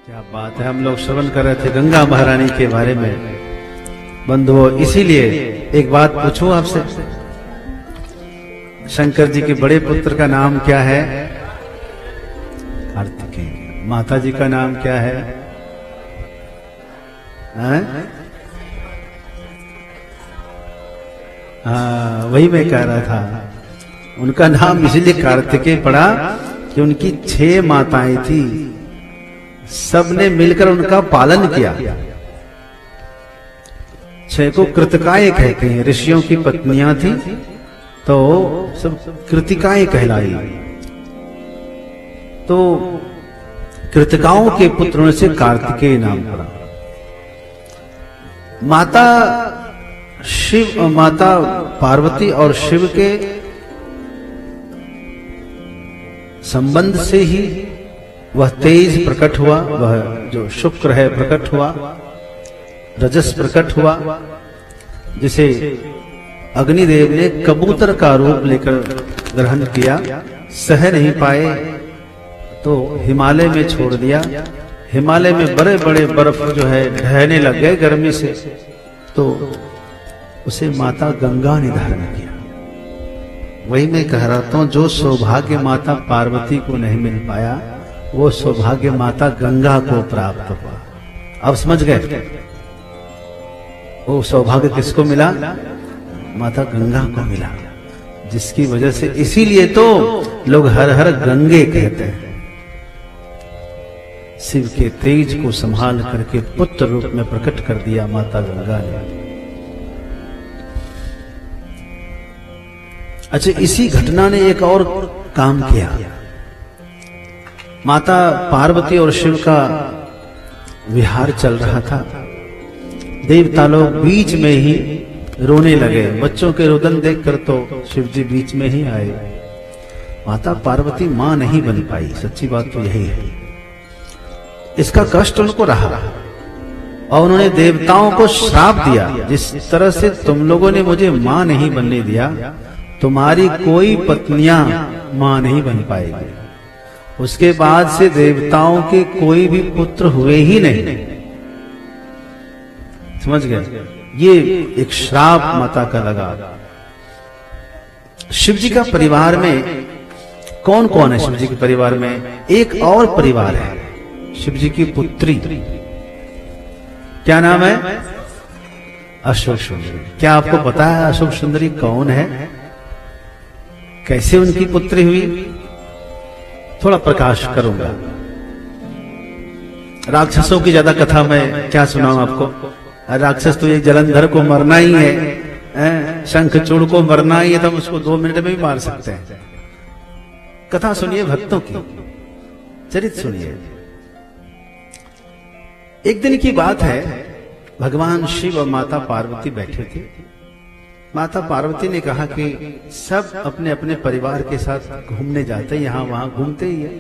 क्या बात है। हम लोग श्रवण कर रहे थे गंगा महारानी के बारे में बंधुओं। इसीलिए एक बात पूछूं आपसे, शंकर जी के बड़े पुत्र का नाम क्या है? कार्तिकेय। माता जी का नाम क्या है? हाँ, वही मैं कह रहा था। उनका नाम इसलिए कार्तिकेय पड़ा कि उनकी 6 माताएं थी, सबने मिलकर उनका पालन किया। 6 को कृतिकाएं कहते हैं। ऋषियों की पत्नियां थी तो सब कृतिकाएं कहलाई। तो कृतिकाओं के पुत्रों से कार्तिकेय नाम पड़ा। माता पार्वती और शिव के संबंध से ही वह तेज प्रकट हुआ, वह जो शुक्र है प्रकट हुआ, रजस प्रकट हुआ, जिसे अग्निदेव ने कबूतर का रूप लेकर ग्रहण किया। सह नहीं पाए तो हिमालय में छोड़ दिया। हिमालय में बड़े बड़े बर्फ जो है ढहने लग गए गर्मी से, तो उसे माता गंगा ने धारण किया। वही मैं कह रहा था, जो सौभाग्य माता पार्वती को नहीं मिल पाया वो सौभाग्य माता गंगा को प्राप्त हुआ। अब समझ गए वो सौभाग्य किसको मिला? माता गंगा को मिला, जिसकी वजह से इसीलिए तो लोग हर हर गंगे कहते हैं। शिव के तेज को संभाल करके पुत्र रूप में प्रकट कर दिया माता गंगा ने। अच्छा, इसी घटना ने एक और काम किया। माता पार्वती और शिव का विहार चल रहा था। देवता लोग बीच में ही रोने लगे। बच्चों के रुदन देखकर तो शिव जी बीच में ही आए। माता पार्वती मां नहीं बन पाई, सच्ची बात तो यही है। इसका कष्ट उनको रहा और उन्होंने देवताओं को श्राप दिया, जिस तरह से तुम लोगों ने मुझे मां नहीं बनने दिया, तुम्हारी कोई पत्नियां मां नहीं बन पाएगी। उसके बाद से देवताओं के कोई भी पुत्र हुए ही नहीं। समझ गए? ये एक श्राप माता का लगा। शिव जी का परिवार में कौन कौन है? शिव जी के परिवार में एक और परिवार है, शिव जी की पुत्री। क्या नाम है? अशोक सुंदरी। क्या आपको पता है अशोक सुंदरी कौन है? कैसे उनकी पुत्री हुई? थोड़ा प्रकाश करूंगा। राक्षसों की ज्यादा कथा मैं क्या सुनाऊं आपको? राक्षस तो एक जलंधर को मरना ही है, शंखचूड़ को मरना ही है, तो हम उसको 2 मिनट में भी मार सकते हैं। कथा सुनिए भक्तों की, चरित्र सुनिए। एक दिन की बात है, भगवान शिव और माता पार्वती बैठे थे। माता पार्वती ने कहा कि सब अपने अपने परिवार के साथ घूमने जाते, यहाँ वहां घूमते ही है,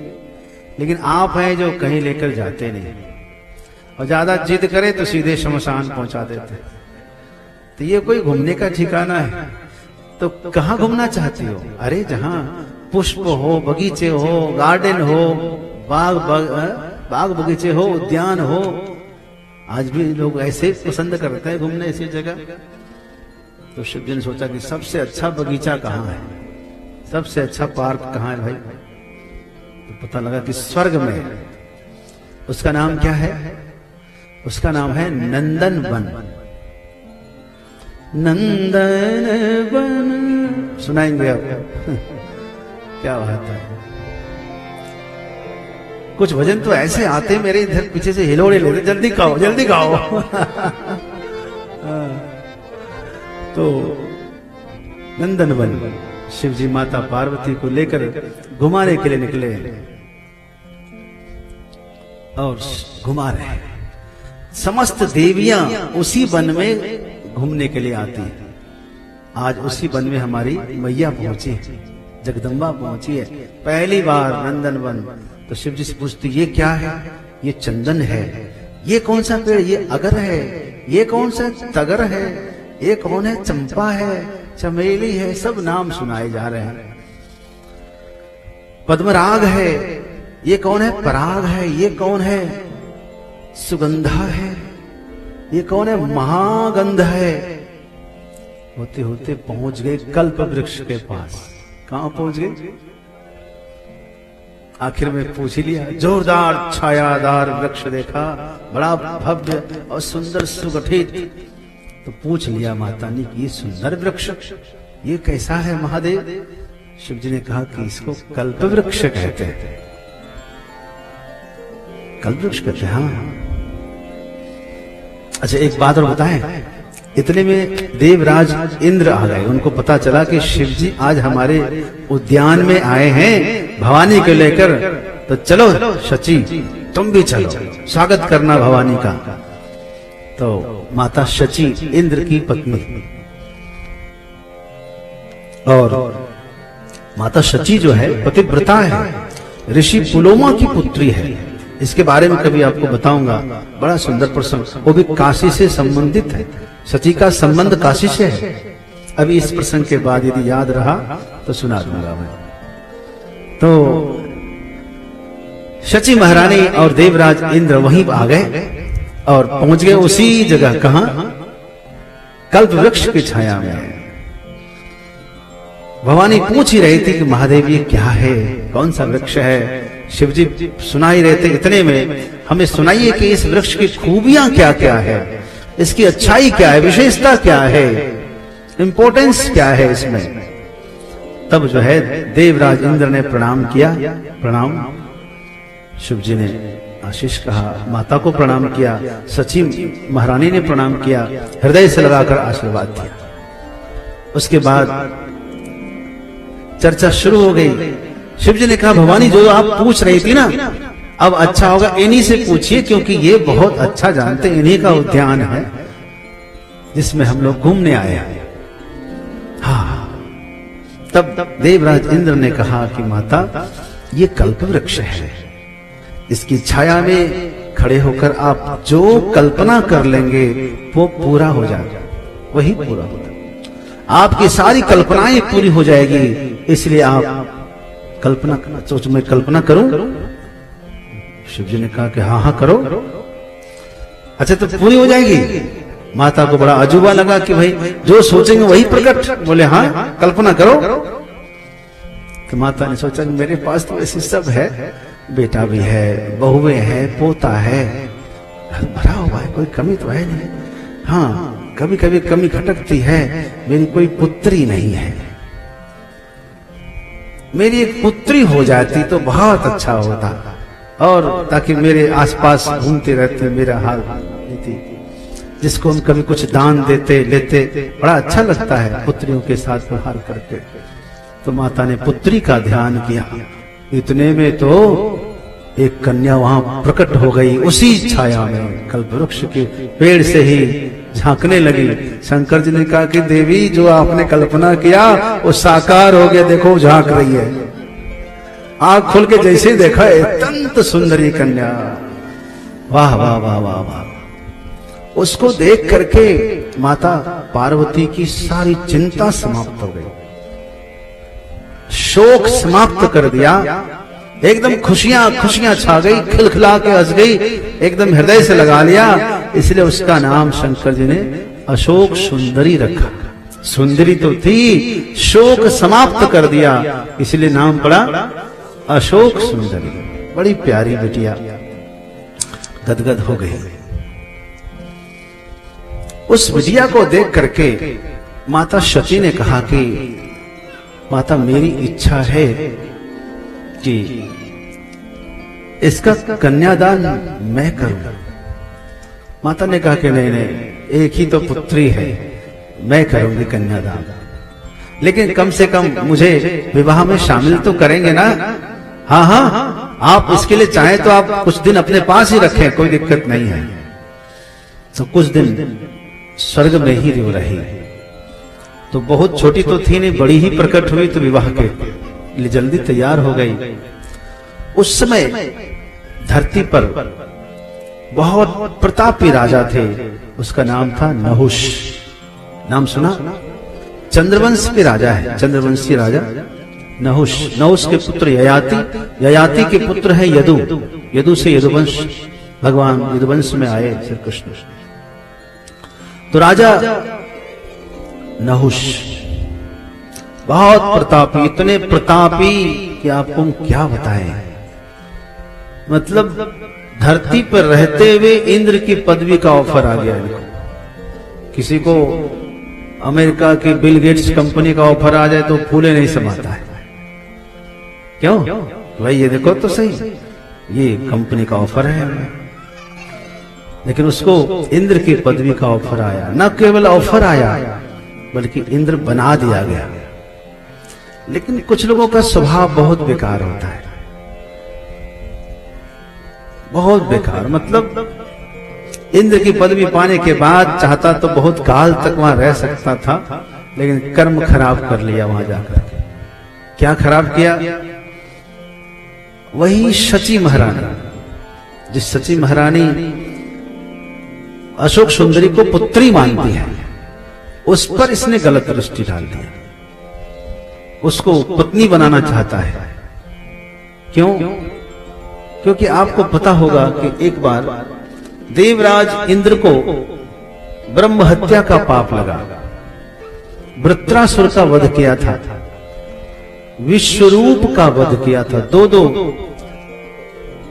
लेकिन आप हैं जो कहीं लेकर जाते नहीं, और ज्यादा जिद करे तो सीधे शमशान पहुंचा देते। तो ये कोई घूमने का ठिकाना है? तो कहाँ घूमना चाहती हो? अरे जहाँ पुष्प हो, बगीचे हो, गार्डन हो, बाग बगीचे हो, उद्यान हो। आज भी लोग ऐसे पसंद करते हैं घूमने ऐसी जगह। तो शिव जी ने सोचा कि सबसे अच्छा बगीचा कहाँ है, सबसे अच्छा पार्क कहाँ है भाई? तो पता लगा कि स्वर्ग में है। उसका नाम क्या है? उसका नाम है नंदन वन। नंदन वन सुनाएंगे आपको। क्या बात है। कुछ भजन तो ऐसे आते मेरे इधर पीछे से हिलोड़े लेते, जल्दी खाओ जल्दी खाओ। तो नंदनवन शिव जी माता पार्वती को लेकर घुमाने के लिए निकले और घुमा रहे हैं। समस्त देवियां उसी वन में घूमने के लिए आती हैं। आज उसी वन में हमारी मैया पहुंची है, जगदम्बा पहुंची है पहली बार नंदनवन। तो शिव जी से पूछती, ये क्या है? ये चंदन है। ये कौन सा पेड़? ये अगर है। ये कौन सा तगर है? ये कौन है? चंपा है, चमेली है। सब नाम सुनाए जा रहे हैं। पद्मराग है, ये कौन है? पराग है, ये कौन है? सुगंधा है, ये कौन है? महागंध है। होते होते पहुंच गए कल्प वृक्ष के पास। कहां पहुंच गए? आखिर में पूछ ही लिया। जोरदार छायादार वृक्ष देखा, बड़ा भव्य और सुंदर सुगठित। तो पूछ लिया माता ने कि ये सुंदर वृक्ष ये कैसा है महादेव? शिव जी ने कहा कि इसको कल्प वृक्ष कहते हैं। कल्प वृक्ष कहते हैं, हाँ। अच्छा एक बात और बताएं, इतने में देवराज इंद्र आ गए। उनको पता चला कि शिव जी आज हमारे उद्यान में आए हैं भवानी को लेकर, तो चलो शची तुम भी चलो, स्वागत करना भवानी का। तो माता शची इंद्र की पत्नी, और माता शची जो है पतिव्रता है, ऋषि पुलोमा की पुत्री है। इसके बारे में कभी आपको बताऊंगा, बड़ा सुंदर प्रसंग, वो भी काशी से संबंधित है। शची का संबंध काशी से है। अभी इस प्रसंग के बाद यदि याद रहा तो सुना दूंगा मैं। तो शची महारानी और देवराज इंद्र वहीं आ गए और पहुंच गए उसी जगह। कहां? कल्प वृक्ष की छाया में। भवानी पूछ ही रही थी कि महादेव ये क्या है, कौन सा वृक्ष है? शिवजी सुना ही रहे थे। इतने में हमें सुनाइए कि इस वृक्ष की खूबियां क्या क्या है, इसकी अच्छाई क्या है, विशेषता क्या है, इंपॉर्टेंस क्या है इसमें। तब जो है देवराज इंद्र ने प्रणाम किया। प्रणाम। शिव जी ने आशीष कहा, माता को प्रणाम किया, शची महारानी ने प्रणाम किया, हृदय से लगाकर आशीर्वाद दिया। उसके बाद चर्चा शुरू हो गई। शिव जी ने कहा, भवानी जो आप पूछ रही थी ना, अब अच्छा होगा इन्हीं से पूछिए, क्योंकि ये बहुत अच्छा जानते, इन्हीं का उद्यान है जिसमें हम लोग घूमने आए हैं। हाँ। तब देवराज इंद्र ने कहा कि माता ये कल्प वृक्ष है, इसकी छाया में खड़े होकर आप जो कल्पना कर लेंगे वो पूरा हो जाएगा, वही पूरा होगा। आपकी सारी कल्पनाएं पूरी हो जाएगी, इसलिए आप कल्पना सोच में कल्पना करूं। शिव जी ने कहा कि हाँ हाँ करो। अच्छा तो पूरी हो जाएगी। माता को बड़ा अजूबा लगा कि भाई जो सोचेंगे वही प्रकट। बोले हाँ कल्पना करो। तो माता ने सोचा मेरे पास तो ऐसी सब है, बेटा भी है, बहुएं है, पोता है, भरा हुआ है, कोई कमी तो है नहीं। हाँ कभी कभी कमी खटकती है, मेरी कोई पुत्री नहीं है। मेरी एक पुत्री हो जाती तो बहुत अच्छा होता, और ताकि मेरे आसपास घूमते रहते, मेरा हाल लेती, जिसको हम कभी कुछ दान देते लेते, बड़ा अच्छा लगता है पुत्रियों के साथ व्यवहार करके। तो माता ने पुत्री का ध्यान किया। इतने में तो एक कन्या वहां प्रकट हो गई उसी छाया में, कल्प वृक्ष के पेड़ से ही झांकने लगी। शंकर जी ने कहा कि देवी जो आपने कल्पना किया वो साकार हो गया, देखो झांक रही है। आंख खोल के जैसे देखा अत्यंत सुंदरी कन्या, वाह वाह वाह वाह वाह। उसको देख करके माता पार्वती की सारी चिंता समाप्त हो गई, शोक समाप्त कर दिया, एकदम खुशियां खुशियां छा गई, खिलखिला के हंस गई, एकदम हृदय से लगा लिया। इसलिए उसका नाम शंकर जी ने अशोक सुंदरी रखा। सुंदरी तो थी, शोक समाप्त कर दिया, इसलिए नाम पड़ा अशोक सुंदरी। बड़ी प्यारी बिटिया, गदगद हो गई। उस बिटिया को देख करके माता शची ने कहा कि माता मेरी इच्छा है कि इसका कन्यादान मैं करूं। माता ने कहा कि नहीं नहीं, एक ही तो पुत्री है, मैं करूंगी कन्यादान, लेकिन कम से कम मुझे विवाह में शामिल तो करेंगे ना? हाँ हाँ, आप इसके लिए चाहें तो आप कुछ दिन अपने पास ही रखें, कोई दिक्कत नहीं है। तो कुछ दिन स्वर्ग में ही रो रही। तो बहुत छोटी तो थी नहीं, बड़ी ही प्रकट हुई, तो विवाह के लिए जल्दी तैयार हो गई। उस समय धरती पर बहुत प्रतापी राजा थे, उसका नाम था नहुष। नाम सुना? चंद्रवंश के राजा है, चंद्रवंशी राजा नहुष। नहुष के पुत्र ययाति, ययाति के पुत्र है यदु, यदु से यदुवंश भगवान यदुवंश में आए श्री कृष्ण। तो राजा नहुष बहुत प्रतापी, इतने प्रतापी कि आपको हम क्या बताएं। मतलब धरती पर रहते हुए इंद्र की पदवी का ऑफर आ गया इनको। किसी को अमेरिका की बिल गेट्स कंपनी का ऑफर आ जाए तो फूले नहीं समाता है। क्यों भाई, ये देखो तो सही, ये कंपनी का ऑफर है। लेकिन उसको इंद्र की पदवी का ऑफर आया। न केवल ऑफर आया बल्कि इंद्र बना दिया गया। लेकिन कुछ लोगों का स्वभाव बहुत बेकार होता है, बहुत बेकार। मतलब इंद्र की पदवी पाने के बाद चाहता तो बहुत काल तक वहां रह सकता था, लेकिन कर्म खराब कर लिया वहां जाकर। क्या खराब किया? वही शची महारानी, जिस शची महारानी अशोक सुंदरी को पुत्री मानती है, उस पर इसने गलत दृष्टि डाल दी। उसको पत्नी बनाना चाहता है। क्यों? क्योंकि आपको पता होगा कि एक बार देवराज इंद्र को ब्रह्म हत्या का पाप लगा। वृत्रासुर का वध किया था, विश्वरूप का वध किया था। दो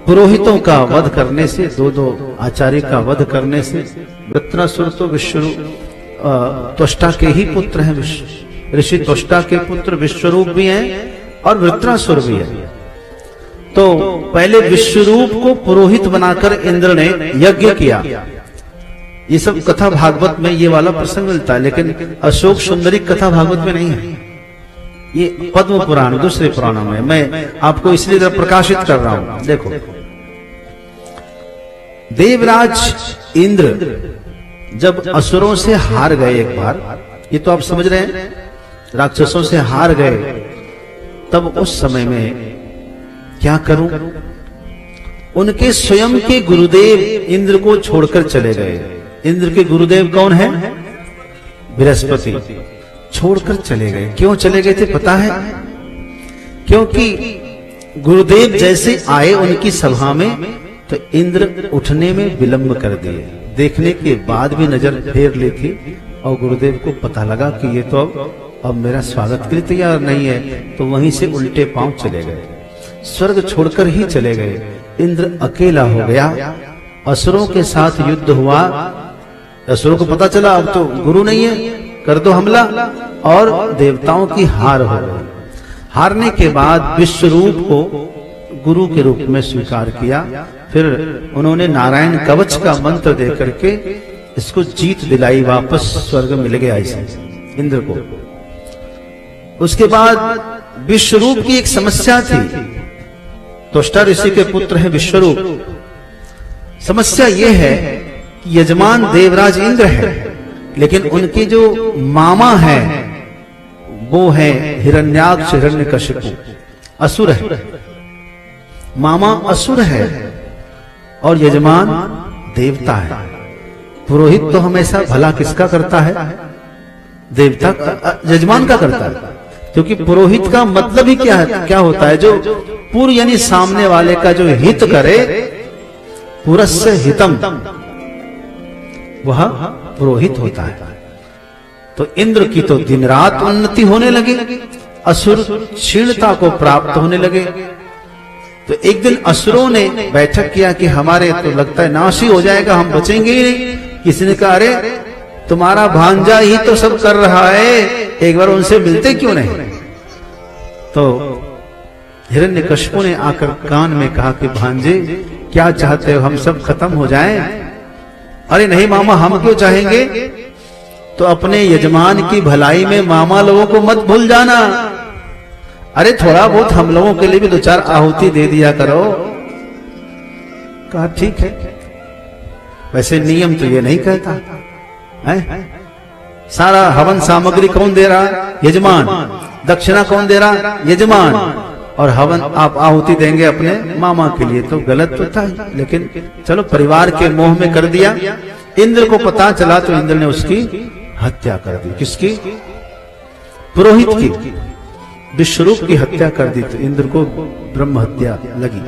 पुरोहितों का वध करने से, दो आचार्य का वध करने से। वृत्रासुर तो विश्वरूप त्वष्टा के ही पुत्र हैं, ऋषि त्वष्टा के पुत्र विश्वरूप भी हैं और वृत्रासुर भी है। तो पहले विश्वरूप को पुरोहित बनाकर इंद्र ने यज्ञ किया। ये सब कथा भागवत में ये वाला प्रसंग मिलता है, लेकिन अशोक सुंदरी कथा भागवत में नहीं है। ये पद्म पुराण, दूसरे पुराणों में। मैं आपको इसलिए प्रकाशित कर रहा हूं। देखो, देवराज इंद्र जब असुरों से हार गए एक बार, ये तो आप समझ रहे हैं, राक्षसों से हार गए, तब उस समय में क्या करूं? उनके स्वयं के गुरुदेव इंद्र को छोड़कर चले गए। इंद्र के गुरुदेव कौन है? बृहस्पति। छोड़कर चले गए। क्यों चले गए थे पता है? क्योंकि गुरुदेव जैसे आए उनकी सभा में, तो इंद्र उठने में विलंब कर दिए। देखने के बाद भी नजर फेर ली थी और गुरुदेव को पता लगा कि ये तो अब मेरा स्वागत के लिए तैयार नहीं है, तो वहीं से उल्टे पांव चले गए। स्वर्ग छोड़कर ही चले गए। इंद्र अकेला हो गया। असुरों के साथ युद्ध हुआ। असुरों को पता चला अब तो गुरु नहीं है, कर दो हमला, और देवताओं की हार हो गई। हारने के बाद विश्वरूप को गुरु के रूप में स्वीकार किया। फिर उन्होंने नारायण कवच का मंत्र दे करके इसको जीत दिलाई, वापस स्वर्ग मिल गया इसे इंद्र को। उसके बाद विश्वरूप की एक समस्या थी। त्वष्टा ऋषि के पुत्र हैं विश्वरूप। समस्या यह है कि यजमान देवराज इंद्र है, लेकिन उनके जो मामा है वो है हिरण्याक्ष, हिरण्यकशिपु, असुर है। मामा असुर है और यजमान देवता है। पुरोहित तो हमेशा भला किसका करता है? देवता का, यजमान का करता है। क्योंकि पुरोहित का मतलब ही क्या है, क्या होता है? जो पूर्व यानी सामने वाले का जो हित करे, पुरस्य हितम, वह पुरोहित होता है। तो इंद्र की तो दिन रात उन्नति होने लगी, असुर क्षीणता को प्राप्त होने लगे। तो एक दिन असुरों ने बैठक किया कि हमारे तो लगता है नाश ही हो जाएगा, हम बचेंगे ही नहीं। किसी ने कहा, अरे तुम्हारा भांजा ही तो सब कर रहा है, एक बार उनसे मिलते क्यों नहीं? तो हिरण्यकशिपु ने आकर कान में कहा कि भांजे क्या चाहते हो, हम सब खत्म हो जाएं? अरे नहीं मामा, हम क्यों चाहेंगे? तो अपने यजमान की भलाई में मामा लोगों को मत भूल जाना। अरे थोड़ा बहुत हम लोगों के लिए भी दो चार आहुति दे दिया करो। कहा ठीक है, वैसे नियम तो ये नहीं कहता है। सारा हवन सामग्री कौन दे रहा? यजमान। दक्षिणा कौन दे रहा? यजमान। और हवन आप आहुति देंगे अपने मामा के लिए, तो गलत तो था, लेकिन चलो परिवार के मोह में कर दिया। इंद्र को पता चला तो इंद्र ने उसकी हत्या कर दी। किसकी? पुरोहित की। विश्वरूप की हत्या कर दी। तो इंद्र को ब्रह्म हत्या लगी।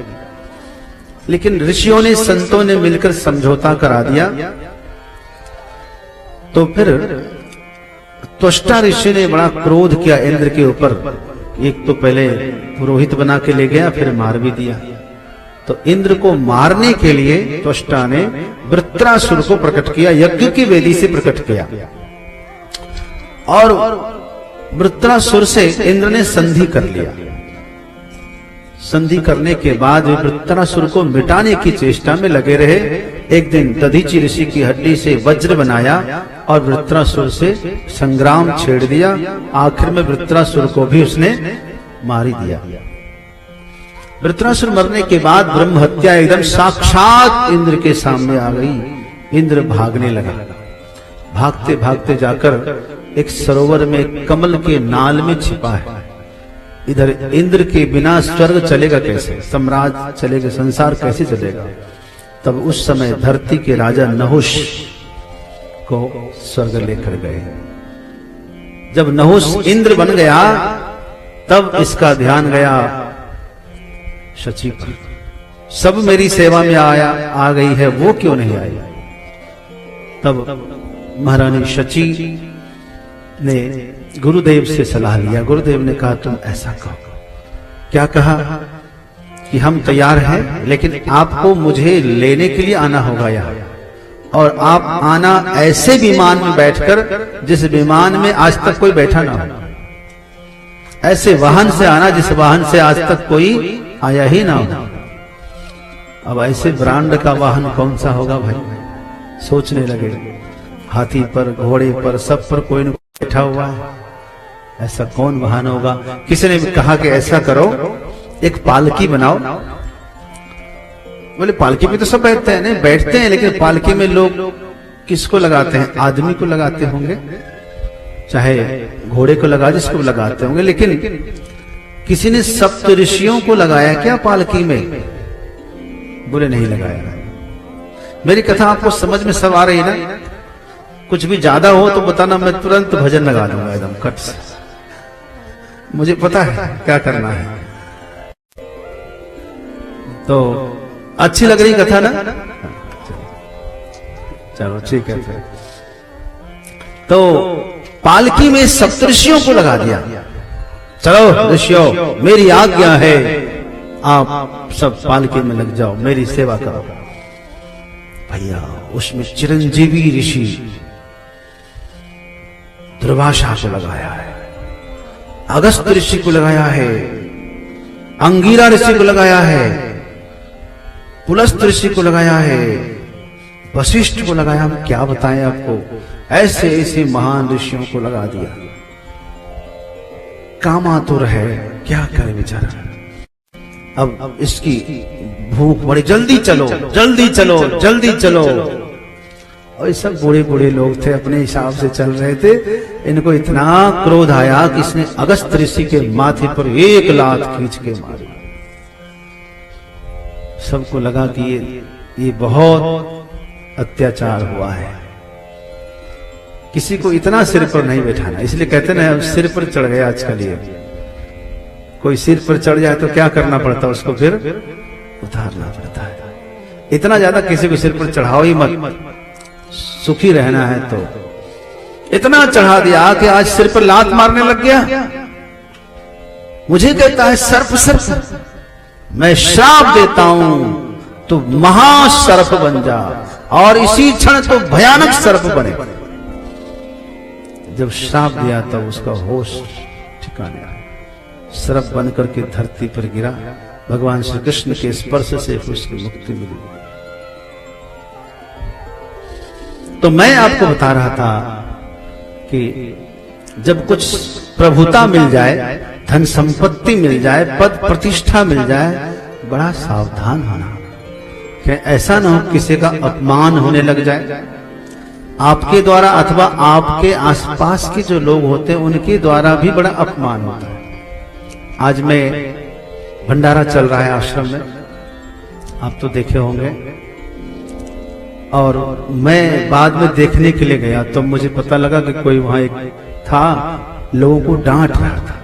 लेकिन ऋषियों ने, संतों ने मिलकर समझौता करा दिया। तो फिर त्वष्टा ऋषि ने बड़ा क्रोध किया इंद्र के ऊपर। एक तो पहले पुरोहित बना के ले गया, फिर मार भी दिया। तो इंद्र को मारने के लिए त्वष्टा ने वृत्रासुर को प्रकट किया, यज्ञ की वेदी से प्रकट किया। और वृत्रासुर से इंद्र ने संधि कर लिया। संधि करने के बाद वे वृत्रासुर को मिटाने की चेष्टा में लगे रहे। एक दिन दधीचि ऋषि की हड्डी से वज्र बनाया और वृत्रासुर से संग्राम छेड़ दिया। आखिर में वृत्रासुर को भी उसने मार ही दिया। वृत्रासुर मरने के बाद ब्रह्म हत्या एकदम साक्षात इंद्र के सामने आ गई। इंद्र भागने लगा। भागते भागते जाकर एक सरोवर में कमल के नाल में छिपा है। इधर इंद्र के बिना स्वर्ग चलेगा कैसे, साम्राज्य चलेगा, संसार कैसे चलेगा। तब उस समय धरती के राजा नहुष को स्वर्ग लेकर गए। जब नहुष इंद्र बन गया तब इसका ध्यान गया शची पर। सब मेरी सेवा में आ गई है, वो क्यों नहीं आई। तब महारानी शची ने गुरुदेव से सलाह लिया। गुरुदेव ने कहा तुम ऐसा कहो। क्या कहा कि हम तैयार हैं, लेकिन आपको मुझे लेने के लिए आना होगा यहाँ। और आप आना ऐसे विमान में बैठकर जिस विमान में आज तक कोई बैठा ना हो। ऐसे वाहन से आना जिस वाहन से आज तक कोई आया ही ना हो। अब ऐसे ब्रांड का वाहन कौन सा होगा भाई, सोचने लगे। हाथी पर, घोड़े पर, सब पर कोई न कोई बैठा हुआ है। ऐसा कौन वाहन होगा। किसी ने कहा कि ऐसा करो, एक पालकी बनाओ। बोले पालकी में तो सब बैठते हैं। नहीं बैठते हैं, लेकिन पालकी में लोग किसको लगाते हैं, आदमी को लगाते होंगे, चाहे घोड़े को लगा जिसको लगाते होंगे। लेकिन किसी ने सप्त ऋषियों को लगाया क्या पालकी में। बोले नहीं लगाया। मेरी कथा आपको समझ में सब आ रही ना। कुछ भी ज्यादा हो तो बताना, मैं तुरंत भजन लगा दूंगा एकदम कट से। मुझे पता है क्या करना है। तो अच्छी लग रही कथा ना, चलो ठीक है। फिर तो पालकी में सप्तऋषियों को लगा दिया। चलो ऋषियों, मेरी आज्ञा है, आप सब पालकी में लग जाओ, मेरी सेवा करो। भैया उसमें चिरंजीवी ऋषि दुर्वासा को लगाया है, अगस्त ऋषि को लगाया है, अंगीरा ऋषि को लगाया है, पुलस्त ऋषि को लगाया है, वशिष्ठ को लगाया। हम क्या बताएं आपको, ऐसे ऐसे महान ऋषियों को लगा दिया। कामातुर है, क्या करे बेचारा। अब इसकी भूख बड़ी, जल्दी चलो जल्दी चलो जल्दी चलो। और सब बूढ़े बूढ़े लोग थे, अपने हिसाब से चल रहे थे। इनको इतना क्रोध आया कि इसने अगस्त ऋषि के माथे पर एक लात खींच के मारी। सबको लगा कि ये बहुत अत्याचार हुआ है। किसी को इतना सिर पर नहीं बैठाना, इसलिए कहते ना सिर पर चढ़ गया आजकल। ये कोई सिर पर चढ़ जाए तो क्या करना पड़ता है, उसको फिर उतारना पड़ता है। इतना ज्यादा किसी को सिर पर चढ़ाओ ही मत, सुखी रहना है। तो इतना चढ़ा दिया कि आज सिर पर लात मारने लग गया। मुझे कहता है सर्प सर्प, मैं श्राप देता हूं तो महासर्प बन जा, और इसी क्षण तो भयानक सर्प बने। जब श्राप दिया तब उसका होश ठिकाने आया, सर्प बन करके धरती पर गिरा। भगवान श्री कृष्ण के स्पर्श से उसकी मुक्ति मिली। तो मैं आपको बता रहा था कि जब कुछ प्रभुता मिल जाए, धन संपत्ति मिल जाए, पद प्रतिष्ठा मिल जाए, बड़ा सावधान होना कि ऐसा ना हो किसी का अपमान होने लग जाए आपके द्वारा, अथवा आपके आसपास के जो लोग होते हैं उनके द्वारा भी बड़ा अपमान होता है। आज मैं भंडारा चल रहा है आश्रम में, आप तो देखे होंगे। और मैं बाद में देखने के लिए गया तो मुझे पता लगा कि कोई वहां एक था, लोगों को डांट रहा था।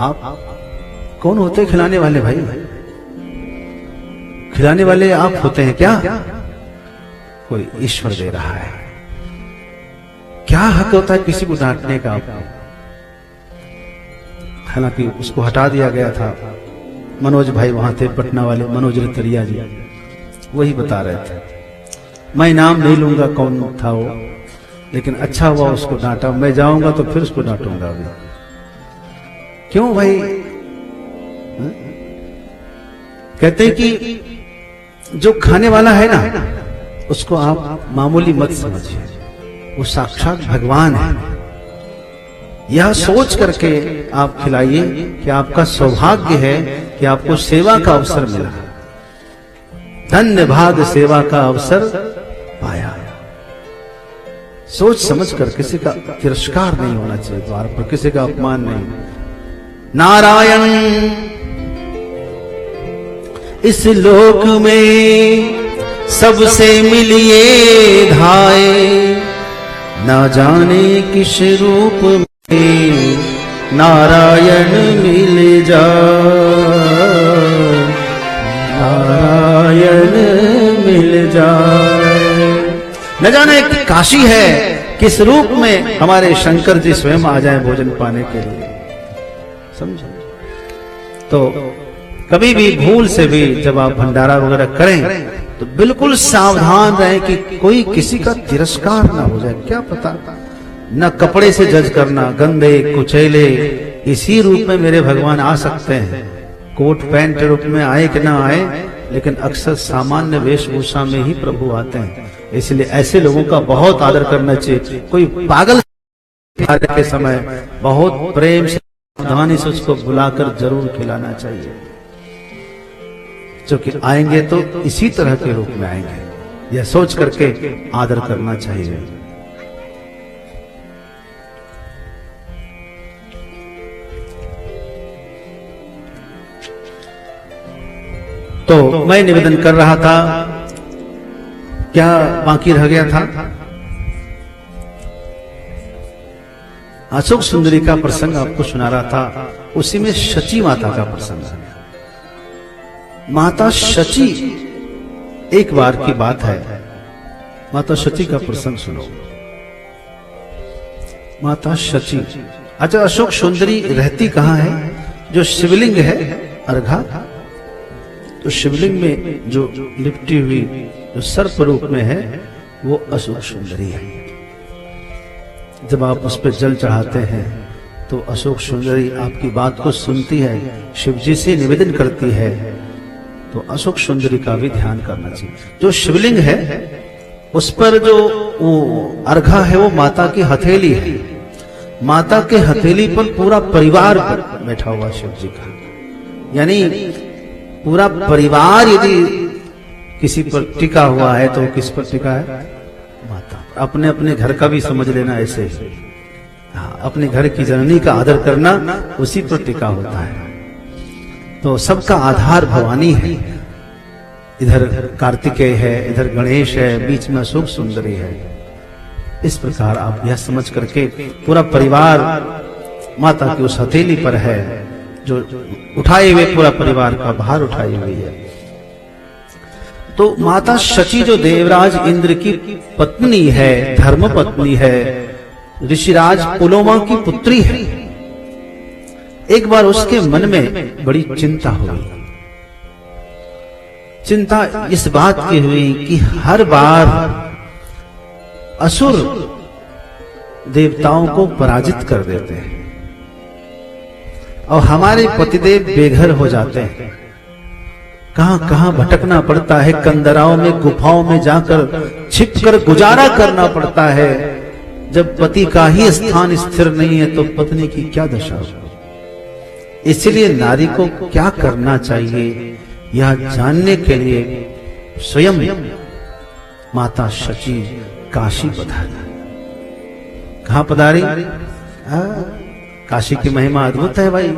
आप कौन होते खिलाने वाले भाई? खिलाने वाले आप होते हैं क्या? कोई ईश्वर दे रहा है। क्या हक होता है किसी को डांटने का आपको? हालांकि उसको हटा दिया गया था। मनोज भाई वहां थे, पटना वाले मनोज रतरिया जी, वही बता रहे थे। मैं नाम नहीं लूंगा कौन था वो, लेकिन अच्छा हुआ उसको डांटा। मैं जाऊंगा तो फिर उसको डांटूंगा अभी। क्यों भाई? कहते हैं कि जो खाने वाला है ना, उसको आप मामूली मत समझिए, वो साक्षात भगवान है। यह सोच करके आप खिलाइए कि आपका सौभाग्य है कि आपको सेवा का अवसर मिला। धन्य भाग सेवा का अवसर पाया। सोच समझ कर, किसी का तिरस्कार नहीं होना चाहिए द्वार पर, किसी का अपमान नहीं। नारायण इस लोक में सबसे मिलिए धाए, ना जाने किस रूप में नारायण मिल जाए, नारायण मिल जाए। न जाने काशी है किस रूप में हमारे शंकर जी स्वयं आ जाए भोजन पाने के लिए। समझो? तो कभी भी भूल से भी जब आप भंडारा वगैरह करें तो बिल्कुल सावधान रहें कि कोई किसी का तिरस्कार ना हो जाए। क्या पता, न कपड़े से जज करना, गंदे कुचैले इसी रूप में मेरे भगवान आ सकते हैं। कोट पैंट रूप में आए कि ना आए, लेकिन अक्सर सामान्य वेशभूषा में ही प्रभु आते हैं। इसलिए ऐसे लोगों का बहुत आदर करना चाहिए। कोई पागल के समय बहुत प्रेम से, सावधानी से उसको बुलाकर जरूर खिलाना चाहिए, क्योंकि आएंगे तो इसी तरह के रूप में आएंगे। यह सोच करके आदर करना चाहिए। तो मैं निवेदन कर रहा था, क्या बाकी रह गया था? अशोक सुंदरी का प्रसंग आपको सुना रहा था, उसी में शची माता का प्रसंग है। माता शची, एक बार की बात है, माता शची का प्रसंग सुनो। माता शची, अच्छा अशोक सुंदरी रहती कहां है? जो शिवलिंग है अर्घा, तो शिवलिंग में जो लिपटी हुई जो सर्प रूप में है वो अशोक सुंदरी है। जब आप उस पर जल चढ़ाते हैं तो अशोक सुंदरी आपकी बात को सुनती है, शिव जी से निवेदन करती है। तो अशोक सुंदरी का भी ध्यान करना चाहिए। जो शिवलिंग है उस पर जो वो अर्घा है वो माता की हथेली है। माता के हथेली पर पूरा परिवार बैठा हुआ शिव जी का, यानी पूरा परिवार यदि किसी पर टिका हुआ है तो किस पर टिका है? माता। अपने अपने घर का भी समझ लेना ऐसे। हाँ, अपने घर की जननी का आदर करना उसी पर टिका होता है। तो सबका आधार भवानी है। इधर कार्तिकेय है, इधर गणेश है, बीच में अशोक सुंदरी है। इस प्रकार आप यह समझ करके पूरा परिवार माता की उस हथेली पर है, जो उठाए हुए पूरा परिवार का भार उठाई हुई है। तो माता शची जो देवराज इंद्र की पत्नी है, धर्म पत्नी है, ऋषिराज पुलोमा की पुत्री है। एक बार उसके मन में बड़ी चिंता हुई। चिंता इस बात की हुई कि हर बार असुर देवताओं को पराजित कर देते हैं और हमारे पतिदेव बेघर हो जाते हैं। कहां कहां भटकना पड़ता है, कंदराओं में गुफाओं में जाकर छिपकर गुजारा करना पड़ता है। जब पति का ही स्थान स्थिर नहीं है तो पत्नी की क्या दशा होगी। इसलिए नारी को क्या करना चाहिए यह जानने के लिए स्वयं माता शची काशी पधारी। कहां पधारी? काशी की महिमा अद्भुत है भाई।